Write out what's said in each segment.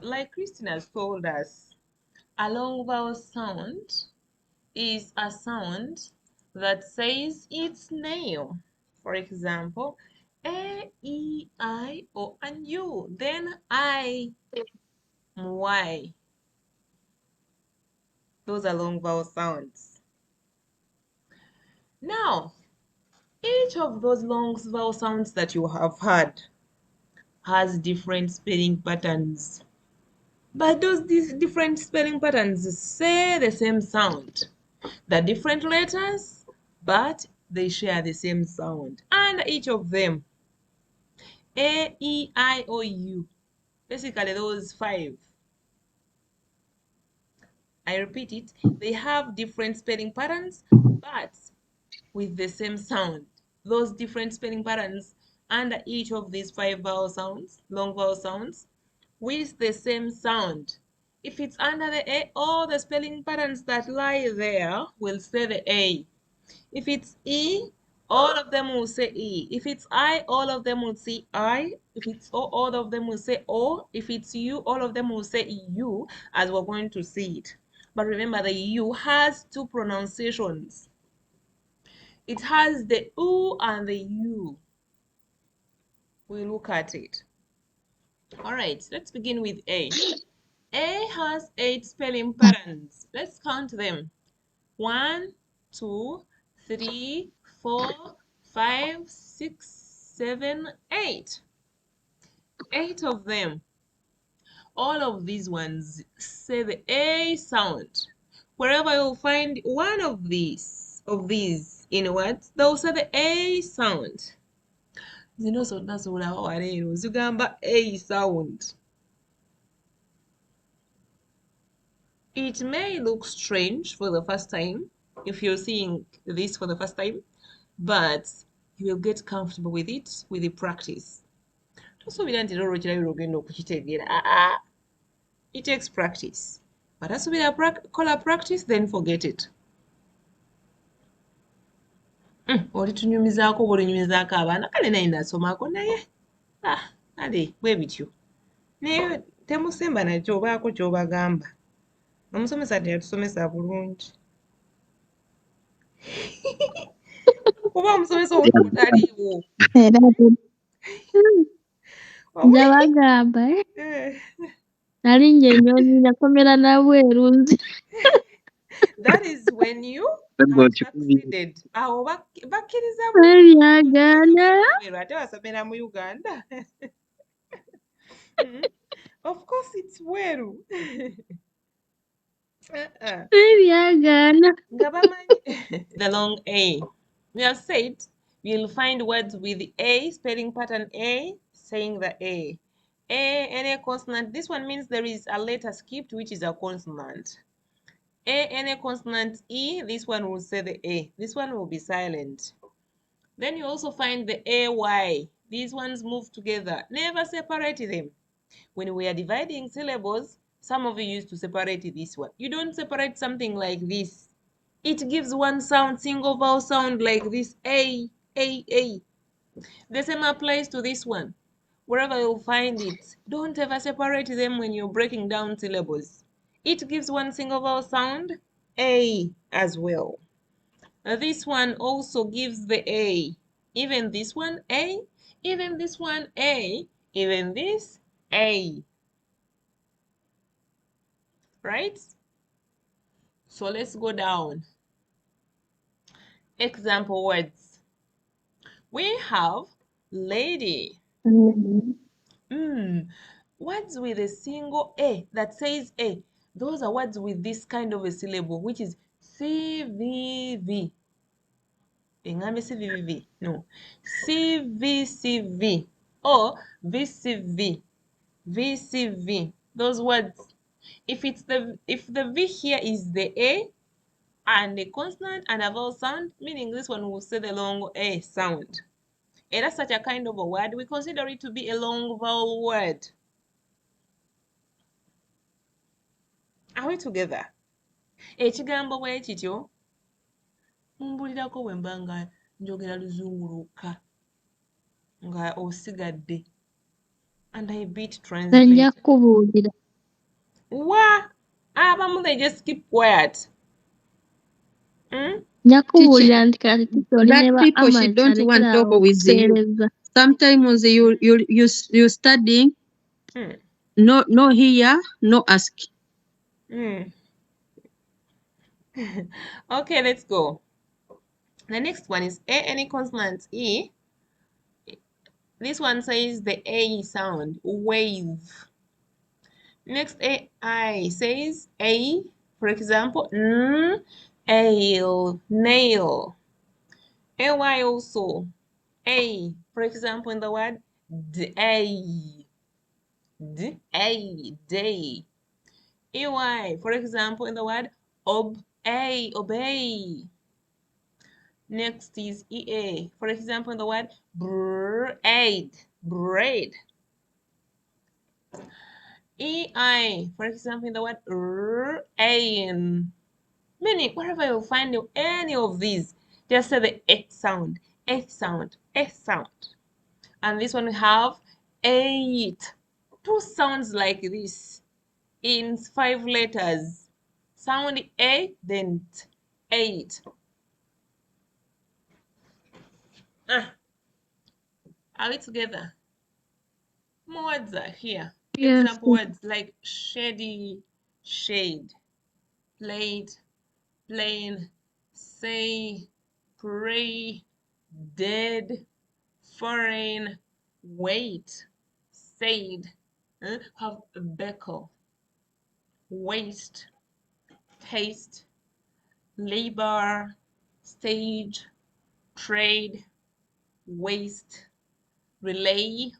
like Christine has told us, a long vowel sound is a sound that says its name. For example, A, E, I, O, and U. Then I, Y. Those are long vowel sounds. Now, each of those long vowel sounds that you have heard has different spelling patterns. But these different spelling patterns say the same sound. They're different letters, but they share the same sound. And each of them, A, E, I, O, U, basically those 5. I repeat it, they have different spelling patterns, but with the same sound. Those different spelling patterns under each of these 5 vowel sounds, long vowel sounds, with the same sound. If it's under the A, all the spelling patterns that lie there will say the A. If it's E, all of them will say E. If it's I, all of them will say I. If it's O, all of them will say O. If it's U, all of them will say U, as we're going to see it. But remember, the U has 2 pronunciations. It has the U and the U. We'll look at it. All right, let's begin with A. A has 8 spelling patterns. Let's count them. 1, 2, 3, 4, 5, 6, 7, 8. 8 of them. All of these ones say the A sound. Wherever you'll find one of these in words, they'll say the A sound. Zino zonna z'olaba waleero zigamba A sound. It may look strange for the first time if you're seeing this for the first time, but you will get comfortable with it with the practice. Tosuubira nti lolo kirabira ogenda okukitegeera. It takes practice. But asuubira kola practice, then forget it. Oli tunyumizaako bw'olinyumizaako abaana kale naye nasomako naye ale bwe bityo naye temusemba nakyo obaako ky'obagamba. Omusomesa teyatusomesa bulungi. Kuba omusomesa owo taliiwo. Njabagamba nali nje ennyonyi nakomera nabweru nze. That is when you succeeded. Awo bakkiriza Ebyagaana. ate wasomera mu Uganda. Of course it's Bweru. Ebyagaana. The long A. We have said you'll find words with A, spelling pattern A, saying the A. A, any consonant. This one means there is a letter skipped, which is a consonant. A, any consonant E, this one will say the A. This one will be silent. Then you also find the AY. These ones move together. Never separate them. When we are dividing syllables, some of you used to separate this one. You don't separate something like this. It gives one sound, single vowel sound like this, A, A. The same applies to this one. Wherever you'll find it, don't ever separate them when you're breaking down syllables. It gives one single vowel sound, A, as well. This one also gives the A. Even this one, A. Even this one, A. Even this, A. Right? So let's go down. Example words. We have lady. Words with a single A that says A. Those are words with this kind of a syllable, which is CVV. CVV. No. CVCV or VCV. VCV. Those words. If the V here is the A and a consonant and a vowel sound, meaning this one will say the long A sound. And that's such a kind of a word. We consider it to be a long vowel word. Are we together? Ekigambo bwe kityo mumbulirako bwe mba nga njogera luzungu lwokka nga osigadde and I beat translate. Nja kubuulira. Wa abamu they just keep quiet. Nyakubuulira nti kati teacher oli ne That ba people she Amari don't want alekera talk awo with you. okuseereza. Sometimes you studying, no here, no ask. Okay, let's go. The next one is A, any consonant E. This one says the A sound, wave. Next AI says A, for example, ale, nail. AY also, A, for example, in the word day, day. EY, for example, in the word obey. Next is EA, for example, in the word bread. EI, for example, in the word ain. Meaning, wherever you find any of these, just say the H sound, H sound, H sound. And this one we have 8. 2 sounds like this in 5 letters. Sound A, then 8. Are we together? More words are here. Yes. Example words like shady, shade, plate, plain, say, pray, dead, foreign, wait, said, have beckle, waste, taste, labor, stage, trade, waste, relay,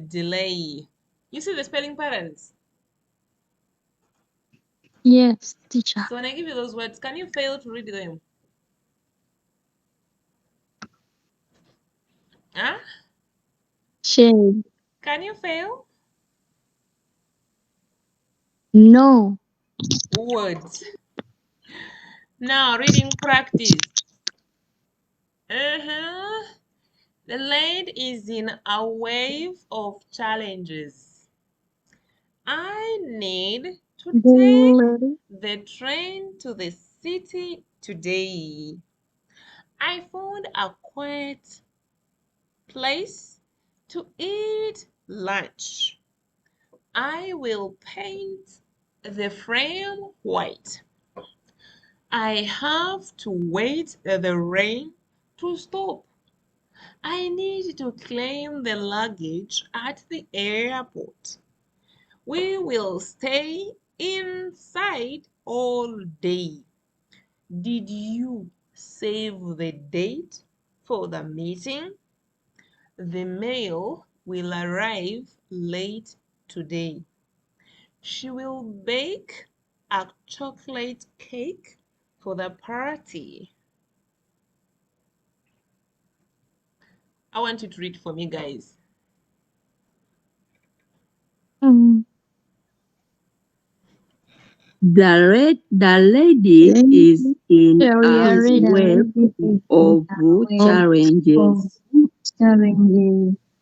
delay. You see the spelling patterns? Yes, teacher. So when I give you those words, can you fail to read them? Huh? Shade. Can you fail? No. Words. Now, reading practice. The land is in a wave of challenges. I need to take the train to the city today. I found a quiet place to eat lunch. I will paint the frame white. I have to wait the rain to stop. I need to claim the luggage at the airport. We will stay inside all day. Did you save the date for the meeting? The mail will arrive late today. She will bake a chocolate cake for the party. I want you to read for me, guys. The lady is in a web of challenges.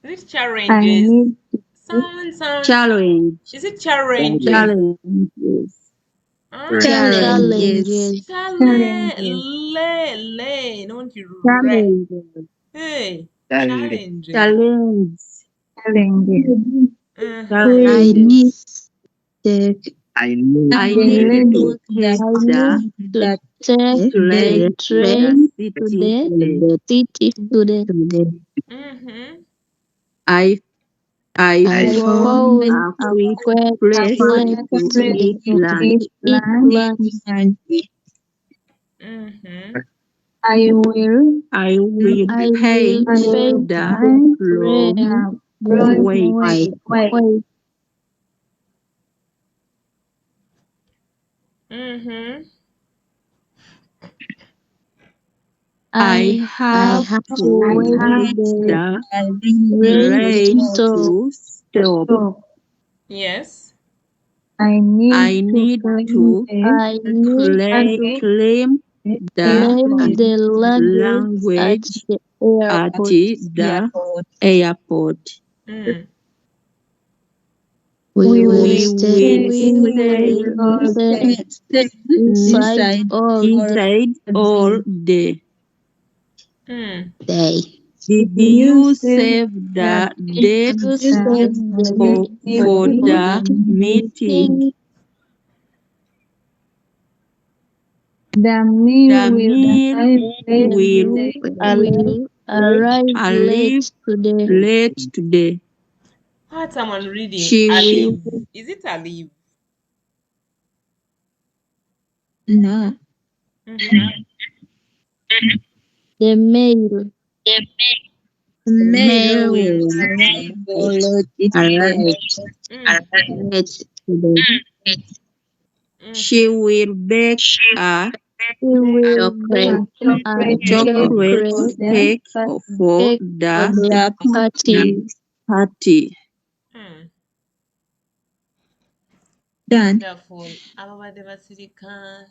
Is it challenges? Sounds. Challenge. Is it challenges? Challenges. Challenges. Don't you read? Hey, challenges. Challenge. I need I need to take the take the train to the city today. I found a quick place to eat lunch. I will paint the floor white. I have to wait the rain to stop. Yes. I need to claim the language at the airport. We will We stay will inside all inside all day. day. Did you save the date You save for the meeting? The meal will arrive late today. I heard someone reading She Alive. will. Is it Alive? No. The mail Mail will arrive late today. She will bake a we will chocolate chocolate cake for cake the party. party. Mm. Done. Wonderful. Ababadde basirika.